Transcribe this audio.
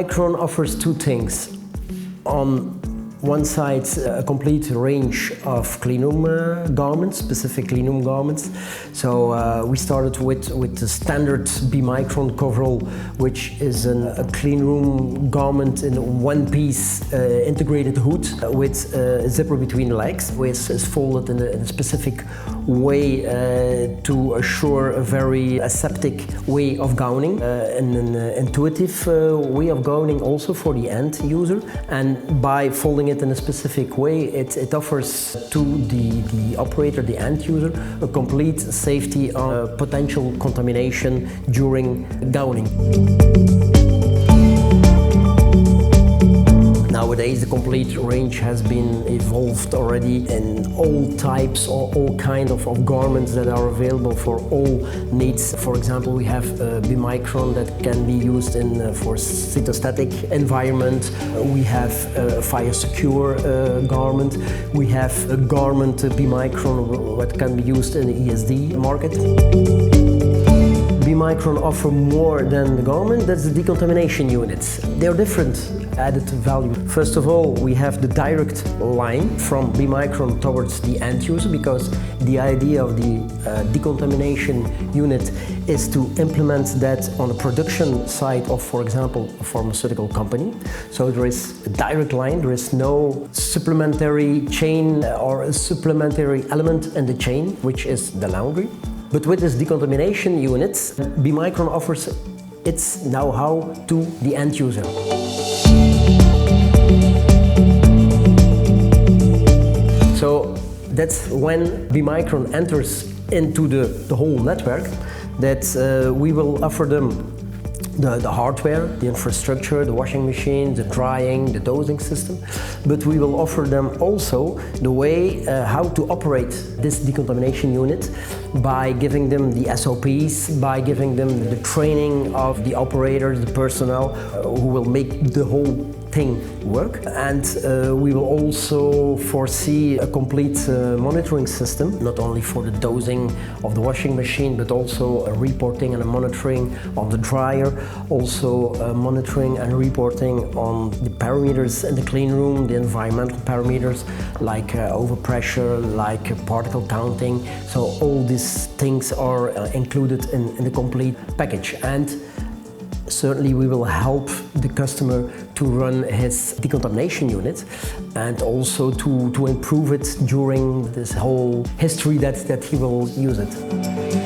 BeMicron offers two things. On one side, a complete range of cleanroom garments, specific cleanroom garments. So we started with the standard BeMicron coverall, which is a cleanroom garment in one-piece integrated hood with a zipper between the legs, which is folded in a specific way to assure a very aseptic way of gowning, an intuitive way of gowning also for the end user. And by folding it in a specific way, it offers to the operator, the end user, a complete safety on potential contamination during gowning. Nowadays, the complete range has been evolved already in all types or all kind of garments that are available for all needs. For example, we have BeMicron that can be used for cytostatic environment. We have a fire secure garment. We have a garment BeMicron that can be used in the ESD market. BeMicron offer more than the garment, that's the decontamination units. They're different added value. First of all, we have the direct line from BeMicron towards the end user, because the idea of the decontamination unit is to implement that on a production side of, for example, a pharmaceutical company. So there is a direct line, there is no supplementary chain or a supplementary element in the chain, which is the laundry. But with this decontamination unit, BeMicron offers its know-how to the end user. So that's when BeMicron enters into the whole network, that we will offer them the hardware, the infrastructure, the washing machine, the drying, the dosing system, but we will offer them also the way how to operate this decontamination unit by giving them the SOPs, by giving them the training of the operators, the personnel who will make the whole thing work. And we will also foresee a complete monitoring system, not only for the dosing of the washing machine, but also a reporting and a monitoring on the dryer, also monitoring and reporting on the parameters in the clean room, the environmental parameters like overpressure, like particle counting. So all these things are included in the complete package. And certainly we will help the customer to run his decontamination unit and also to improve it during this whole history that he will use it.